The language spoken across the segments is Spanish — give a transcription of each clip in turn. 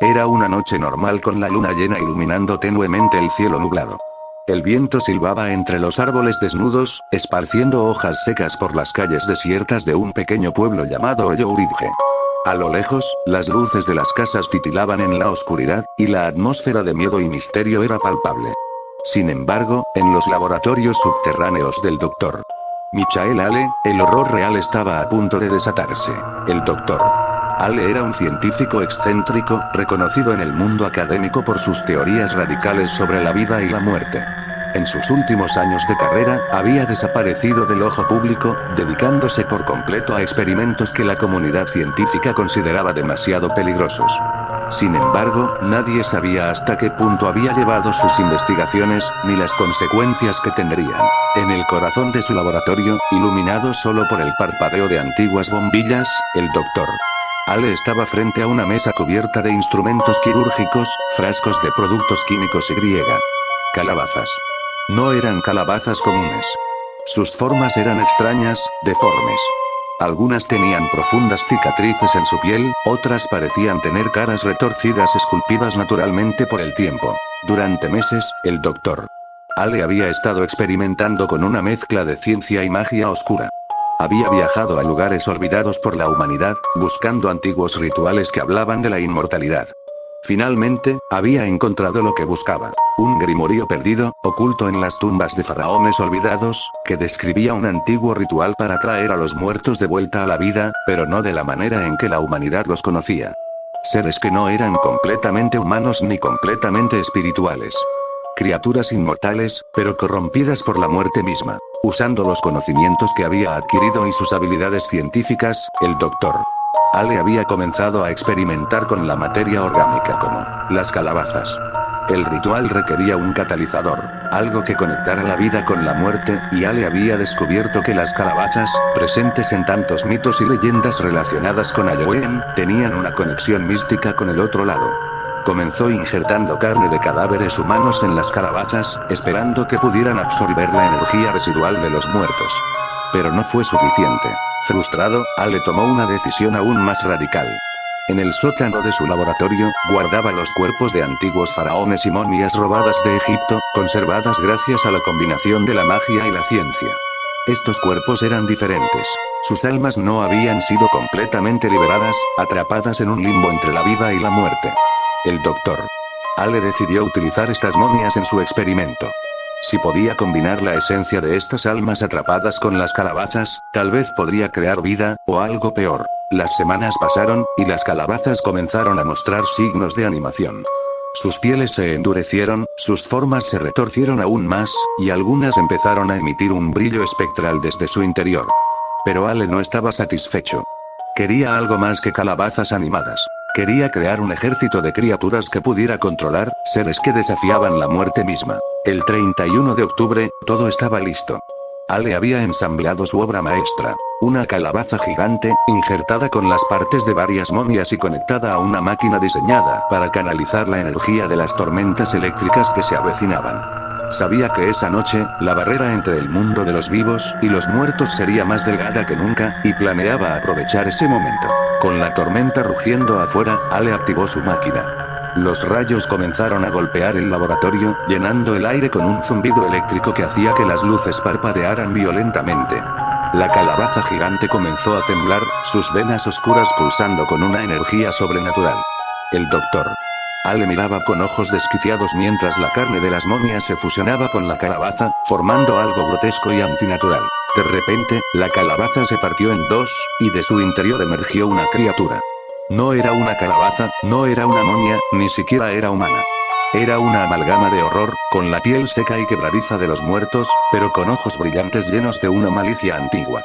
Era una noche normal con la luna llena iluminando tenuemente el cielo nublado. El viento silbaba entre los árboles desnudos, esparciendo hojas secas por las calles desiertas de un pequeño pueblo llamado Oyouridge. A lo lejos, las luces de las casas titilaban en la oscuridad, y la atmósfera de miedo y misterio era palpable. Sin embargo, en los laboratorios subterráneos del Dr. Michael Ale, el horror real estaba a punto de desatarse. El Dr. Ale era un científico excéntrico, reconocido en el mundo académico por sus teorías radicales sobre la vida y la muerte. En sus últimos años de carrera, había desaparecido del ojo público, dedicándose por completo a experimentos que la comunidad científica consideraba demasiado peligrosos. Sin embargo, nadie sabía hasta qué punto había llevado sus investigaciones, ni las consecuencias que tendrían. En el corazón de su laboratorio, iluminado solo por el parpadeo de antiguas bombillas, el Dr. Ale estaba frente a una mesa cubierta de instrumentos quirúrgicos, frascos de productos químicos y calabazas. No eran calabazas comunes. Sus formas eran extrañas, deformes. Algunas tenían profundas cicatrices en su piel, otras parecían tener caras retorcidas esculpidas naturalmente por el tiempo. Durante meses, el Dr. Ale había estado experimentando con una mezcla de ciencia y magia oscura. Había viajado a lugares olvidados por la humanidad, buscando antiguos rituales que hablaban de la inmortalidad. Finalmente, había encontrado lo que buscaba. Un grimorio perdido, oculto en las tumbas de faraones olvidados, que describía un antiguo ritual para traer a los muertos de vuelta a la vida, pero no de la manera en que la humanidad los conocía. Seres que no eran completamente humanos ni completamente espirituales. Criaturas inmortales, pero corrompidas por la muerte misma. Usando los conocimientos que había adquirido y sus habilidades científicas, el Dr. Ale había comenzado a experimentar con la materia orgánica como las calabazas. El ritual requería un catalizador, algo que conectara la vida con la muerte, y Ale había descubierto que las calabazas, presentes en tantos mitos y leyendas relacionadas con Halloween, tenían una conexión mística con el otro lado. Comenzó injertando carne de cadáveres humanos en las calabazas, esperando que pudieran absorber la energía residual de los muertos. Pero no fue suficiente. Frustrado, Ale tomó una decisión aún más radical. En el sótano de su laboratorio, guardaba los cuerpos de antiguos faraones y momias robadas de Egipto, conservadas gracias a la combinación de la magia y la ciencia. Estos cuerpos eran diferentes. Sus almas no habían sido completamente liberadas, atrapadas en un limbo entre la vida y la muerte. El Dr. Ale decidió utilizar estas momias en su experimento. Si podía combinar la esencia de estas almas atrapadas con las calabazas, tal vez podría crear vida, o algo peor. Las semanas pasaron, y las calabazas comenzaron a mostrar signos de animación. Sus pieles se endurecieron, sus formas se retorcieron aún más, y algunas empezaron a emitir un brillo espectral desde su interior. Pero Ale no estaba satisfecho. Quería algo más que calabazas animadas. Quería crear un ejército de criaturas que pudiera controlar, seres que desafiaban la muerte misma. El 31 de octubre, todo estaba listo. Ale había ensamblado su obra maestra. Una calabaza gigante, injertada con las partes de varias momias y conectada a una máquina diseñada para canalizar la energía de las tormentas eléctricas que se avecinaban. Sabía que esa noche, la barrera entre el mundo de los vivos y los muertos sería más delgada que nunca, y planeaba aprovechar ese momento. Con la tormenta rugiendo afuera, Ale activó su máquina. Los rayos comenzaron a golpear el laboratorio, llenando el aire con un zumbido eléctrico que hacía que las luces parpadearan violentamente. La calabaza gigante comenzó a temblar, sus venas oscuras pulsando con una energía sobrenatural. El Dr. Ale miraba con ojos desquiciados mientras la carne de las momias se fusionaba con la calabaza, formando algo grotesco y antinatural. De repente, la calabaza se partió en dos, y de su interior emergió una criatura. No era una calabaza, no era una momia, ni siquiera era humana. Era una amalgama de horror, con la piel seca y quebradiza de los muertos, pero con ojos brillantes llenos de una malicia antigua.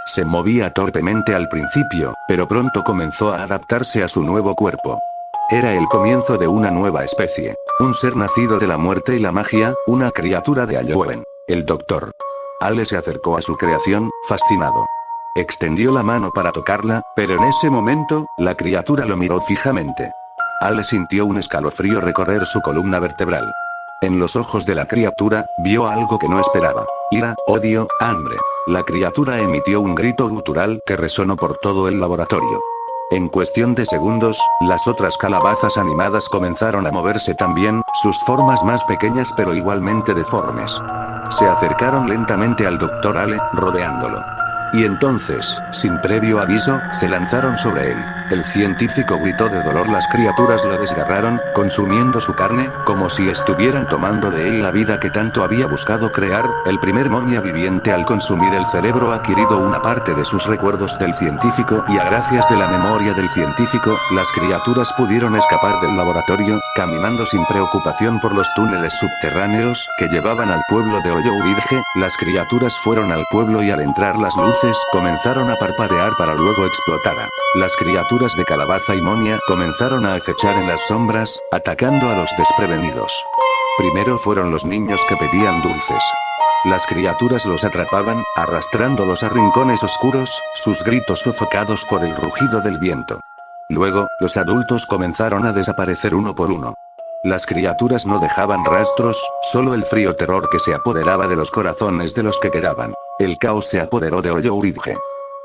Se movía torpemente al principio, pero pronto comenzó a adaptarse a su nuevo cuerpo. Era el comienzo de una nueva especie. Un ser nacido de la muerte y la magia, una criatura de Halloween. El Dr. Ale se acercó a su creación, fascinado. Extendió la mano para tocarla, pero en ese momento, la criatura lo miró fijamente. Ale sintió un escalofrío recorrer su columna vertebral. En los ojos de la criatura, vio algo que no esperaba. Ira, odio, hambre. La criatura emitió un grito gutural que resonó por todo el laboratorio. En cuestión de segundos, las otras calabazas animadas comenzaron a moverse también, sus formas más pequeñas pero igualmente deformes. Se acercaron lentamente al Dr. Ale, rodeándolo. Y entonces, sin previo aviso, se lanzaron sobre él. El científico gritó de dolor, las criaturas lo desgarraron, consumiendo su carne, como si estuvieran tomando de él la vida que tanto había buscado crear. El primer momia viviente al consumir el cerebro ha adquirido una parte de sus recuerdos del científico y a gracias de la memoria del científico, las criaturas pudieron escapar del laboratorio, caminando sin preocupación por los túneles subterráneos que llevaban al pueblo de Hoyourige. Las criaturas fueron al pueblo y al entrar las luces comenzaron a parpadear para luego explotar. Las criaturas de Calabaza y Monia comenzaron a acechar en las sombras, atacando a los desprevenidos. Primero fueron los niños que pedían dulces. Las criaturas los atrapaban, arrastrándolos a rincones oscuros, sus gritos sofocados por el rugido del viento. Luego, los adultos comenzaron a desaparecer uno por uno. Las criaturas no dejaban rastros, solo el frío terror que se apoderaba de los corazones de los que quedaban. El caos se apoderó de Hoyourige.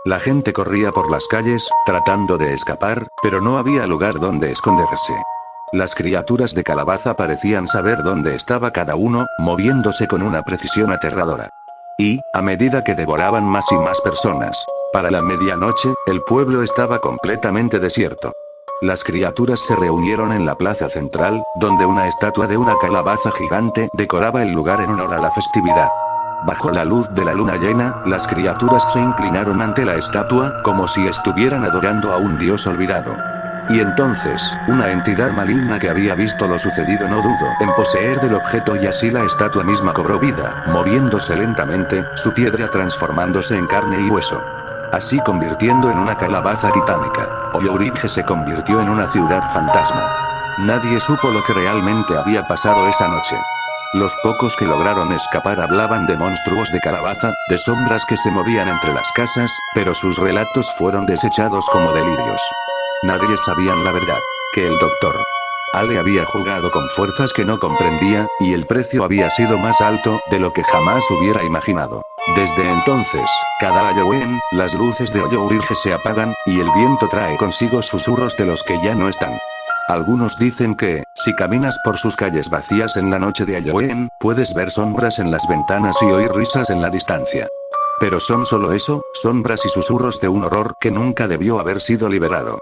La gente corría por las calles, tratando de escapar, pero no había lugar donde esconderse. Las criaturas de Calabaza parecían saber dónde estaba cada uno, moviéndose con una precisión aterradora. Y, a medida que devoraban más y más personas, para la medianoche, el pueblo estaba completamente desierto. Las criaturas se reunieron en la plaza central, donde una estatua de una calabaza gigante decoraba el lugar en honor a la festividad. Bajo la luz de la luna llena, las criaturas se inclinaron ante la estatua, como si estuvieran adorando a un dios olvidado. Y entonces, una entidad maligna que había visto lo sucedido no dudó en poseer del objeto y así la estatua misma cobró vida, moviéndose lentamente, su piedra transformándose en carne y hueso. Así convirtiendo en una calabaza titánica, Hoyourige se convirtió en una ciudad fantasma. Nadie supo lo que realmente había pasado esa noche. Los pocos que lograron escapar hablaban de monstruos de calabaza, de sombras que se movían entre las casas, pero sus relatos fueron desechados como delirios. Nadie sabían la verdad, que el Dr. Ale había jugado con fuerzas que no comprendía, y el precio había sido más alto de lo que jamás hubiera imaginado. Desde entonces, cada Halloween, las luces de Hoyourige se apagan, y el viento trae consigo susurros de los que ya no están. Algunos dicen que, si caminas por sus calles vacías en la noche de Halloween, puedes ver sombras en las ventanas y oír risas en la distancia. Pero son solo eso, sombras y susurros de un horror que nunca debió haber sido liberado.